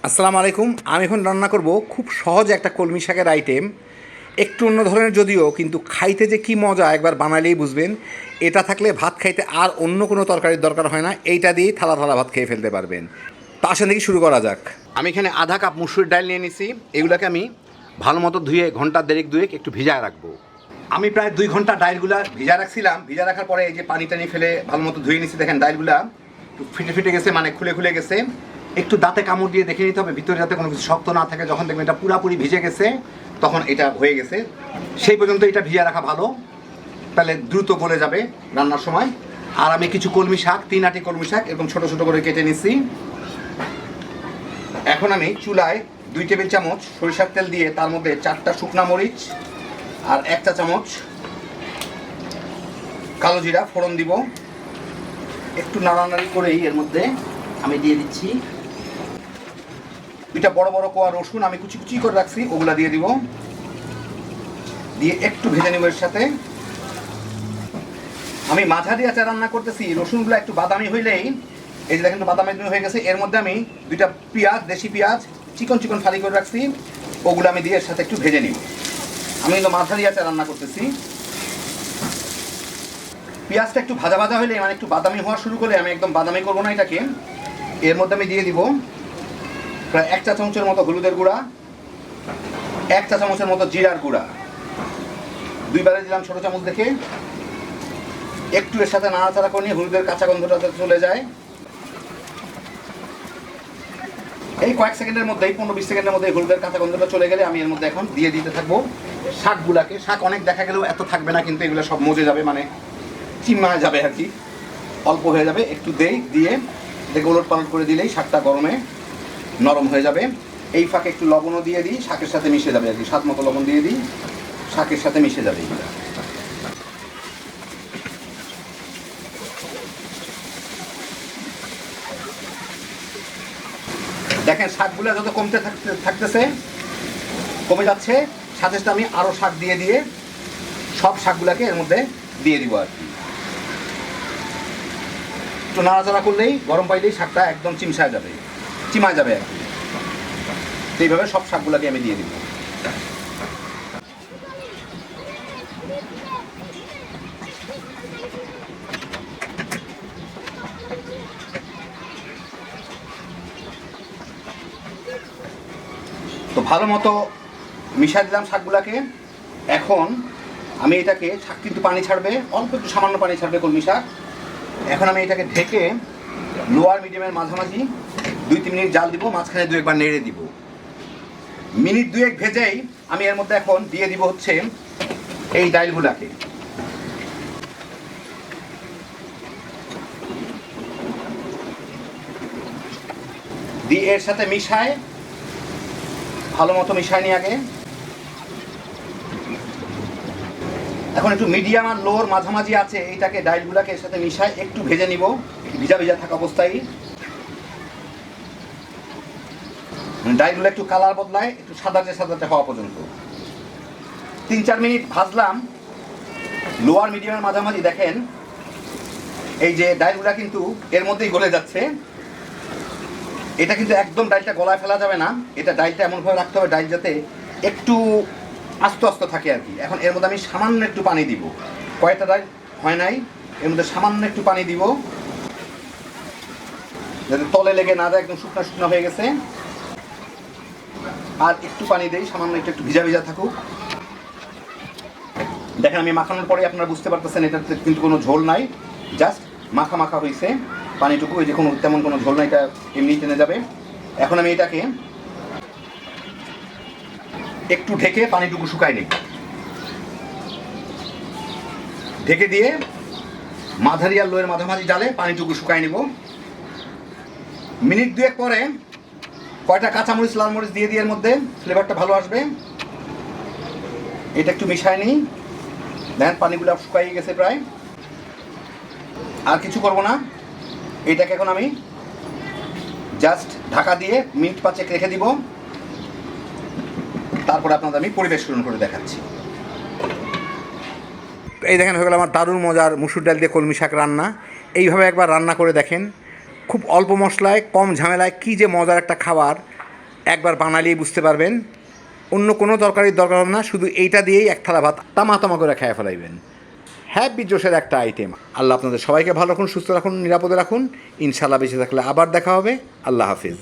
আসসালামু আলাইকুম। আমি এখন রান্না করব খুব সহজ একটা কলমি শাকের আইটেম। একটু অন্য ধরনের যদিও, কিন্তু খাইতে যে কী মজা একবার বানালেই বুঝবেন। এটা থাকলে ভাত খাইতে আর অন্য কোনো তরকারির দরকার হয় না, এইটা দিয়েই থালা থালা ভাত খেয়ে ফেলতে পারবেন। তা আসেন দেখি শুরু করা যাক। আমি এখানে আধা কাপ মুসুর ডাল নিয়ে নিছি। এগুলোকে আমি ভালো মতো ধুয়ে ঘন্টা দেড়েক দুয়েক একটু ভিজায় রাখবো। আমি প্রায় 2 ঘন্টা ডালগুলা ভিজা রাখছিলাম। ভিজা রাখার পরে এই যে পানি টানি ফেলে ভালো মতো ধুয়ে নিছি। দেখেন ডালগুলা একটু ফিটে ফিটে গেছে, মানে খুলে খুলে গেছে। একটু দাঁতে কামড় দিয়ে দেখে নিতে হবে ভিতরে যাতে কোনো কিছু শক্ত না থাকে। যখন দেখবেন এটা পুরাপুরি ভিজে গেছে তখন এটা হয়ে গেছে। সেই পর্যন্ত এটা ভিজা রাখা ভালো, তাহলে দ্রুত গলে যাবে রান্নার সময়। আর আমি কিছু কলমি শাক, 3 আটি কলমি শাক এরকম ছোটো ছোটো করে কেটে নিচ্ছি। এখন আমি চুলায় 2 টেবিল চামচ সরিষার তেল দিয়ে তার মধ্যে 4টা শুকনা মরিচ আর 1 চা চামচ কালো জিরা ফোড়ন দিব। একটু নাড়ানাড়ি করেই এর মধ্যে আমি দিয়ে দিচ্ছি 2টা বড় বড় কোয়া রসুন আমি কুচি কুচি করে রাখছি, ওগুলা দিয়ে দিব। দিয়ে একটু ভেজে নেব। এর সাথে আমি মাঝারি আঁচে রান্না করতেছি। রসুনগুলো একটু বাদামি হইলেই, এই যে দেখেন একটু বাদামি হয়ে গেছে, এর মধ্যে আমি 2টা পেঁয়াজ, দেশি পেঁয়াজ চিকন চিকন ফালি করে রাখছি, ওগুলো আমি দিয়ে এর সাথে একটু ভেজে নিব। আমি কিন্তু মাঝারি আঁচে রান্না করতেছি। পেঁয়াজটা একটু ভাজা ভাজা হলে, মানে একটু বাদামি হওয়া শুরু করলে, আমি একদম বাদামি করবো না এটাকে। এর মধ্যে আমি দিয়ে দিব প্রায় 1 চা চামচের মতো হলুদের গুঁড়া, 1 চা চামচের মতো জিরার গুঁড়া, 2বারে দিলাম ছোটো চামচ দেখে। একটু এর সাথে নাড়াচাড়া করে নিয়ে হলুদের কাঁচা গন্ধটা চলে যায়। এই কয়েক সেকেন্ডের মধ্যেই, 15-20 সেকেন্ডের মধ্যে হলুদের কাঁচা গন্ধটা চলে গেলে আমি এর মধ্যে এখন দিয়ে দিতে থাকবো শাকগুলাকে। শাক অনেক দেখা গেলেও এত থাকবে না, কিন্তু এগুলো সব মজে যাবে, মানে চিমা যাবে আর কি, অল্প হয়ে যাবে। একটু দিয়ে দেখে ওলট পালট করে দিলেই শাকটা গরমে নরম হয়ে যাবে। এই ফাঁকে একটু লবণও দিয়ে দিই, শাকের সাথে মিশে যাবে আর কি। স্বাদ মতো লবণ দিয়ে দিই, শাকের সাথে মিশে যাবে এগুলো। দেখেন শাকগুলো যত কমতে থাকতেছে, কমে যাচ্ছে, সাথে সাথে আমি আরও শাক দিয়ে সব শাকগুলোকে এর মধ্যে দিয়ে দিব আর কি। একটু নাড়াচাড়া করলেই, গরম পাইলেই শাকটা একদম চিমা যাবে আর কি। এইভাবে সব শাকগুলোকে আমি দিয়ে দিব। তো ভালো মতো মিশিয়ে দিলাম শাকগুলোকে। এখন আমি এটাকে, শাক কিন্তু পানি ছাড়বে, অল্প একটু সামান্য পানি ছাড়বে কলমি শাক। এখন আমি এটাকে ঢেকে লোয়ার মিডিয়ামের মাঝামাঝি 2-3 মিনিট জাল দিব, মাঝখানে 2-1 বার নেড়ে দিব। মিনিট 2-1 ভেজেই আমি এর মধ্যে এখন দিয়ে দিব হচ্ছে এই ডালগুলাকে। দিয়ে এর সাথে মিশায় ভালো মতো মিশায় নিয়ে আগে। এখন একটু মিডিয়াম আর লোর মাঝামাঝি আছে, এইটাকে ডালগুলাকে এর সাথে মিশায় একটু ভেজে নিব, ভিজা ভিজা থাকা অবস্থায়। ডালগুলো একটু কালার বদলায়, একটু সাদাটে হওয়া পর্যন্ত 3-4 মিনিট ভাজলাম লোয়ার মিডিয়ামের মাঝামাঝি। দেখেন এই যে ডালগুলা কিন্তু এর মধ্যেই গলে যাচ্ছে। এটা কিন্তু একদম ডালটা গলায় ফেলা যাবে না, এটা ডালটা এমনভাবে রাখতে হবে ডাল যাতে একটু আস্তে আস্তে থাকে আর কি। এখন এর মধ্যে আমি সামান্য একটু পানি দিব, কয়েকটা ডাল হয় নাই, এর মধ্যে সামান্য একটু পানি দিব যাতে তলে লেগে না যায়, একদম শুকনা শুকনা হয়ে গেছে। আর একটু পানি দেই সামান্য, একটু ভিজা ভিজা থাকুক। দেখেন আমি মাখানোর পরে আপনারা বুঝতে পারতেছেন এটাতে কিন্তু কোনো ঝোল নাই, জাস্ট মাখা মাখা হয়েছে পানিটুকু। এই যে তেমন কোনো ঝোল নাই, এটা এমনি টেনে যাবে। এখন আমি এটাকে একটু ঢেকে পানিটুকু শুকাই নিই। ঢেকে দিয়ে মাঝারি আর লোয়ের মাঝামাঝি জালে পানিটুকু শুকাই নিব। মিনিট 2-1 পরে কয়টা কাঁচামরিচ, লাল মরিচ দিয়ে এর মধ্যে, ফ্লেভারটা ভালো আসবে। এটা একটু মিশাই নিই। দেখেন পানিগুলো শুকাই গেছে প্রায়। আর কিছু করব না, এটাকে এখন আমি জাস্ট ঢাকা দিয়ে মিনিট 5 রেখে দিব। তারপরে আপনাদের আমি পরিবেশন করে দেখাচ্ছি। এই দেখেন হয়ে গেল আমার দারুণ মজার মুসুর ডাল দিয়ে কলমি শাক রান্না। এইভাবে একবার রান্না করে দেখেন, খুব অল্প মশলায় কম ঝামেলায় কী যে মজার একটা খাবার। একবার বানালেই বুঝতে পারবেন অন্য কোনো তরকারির দরকার হবে না, শুধু এইটা দিয়েই এক থালা ভাত তামা তামা করে খেয়ে ফেলাইবেন। হ্যাপি জোশের একটা আইটেম। আল্লাহ আপনাদের সবাইকে ভালো রাখুন, সুস্থ রাখুন, নিরাপদে রাখুন। ইনশাল্লাহ বেঁচে থাকলে আবার দেখা হবে। আল্লাহ হাফিজ।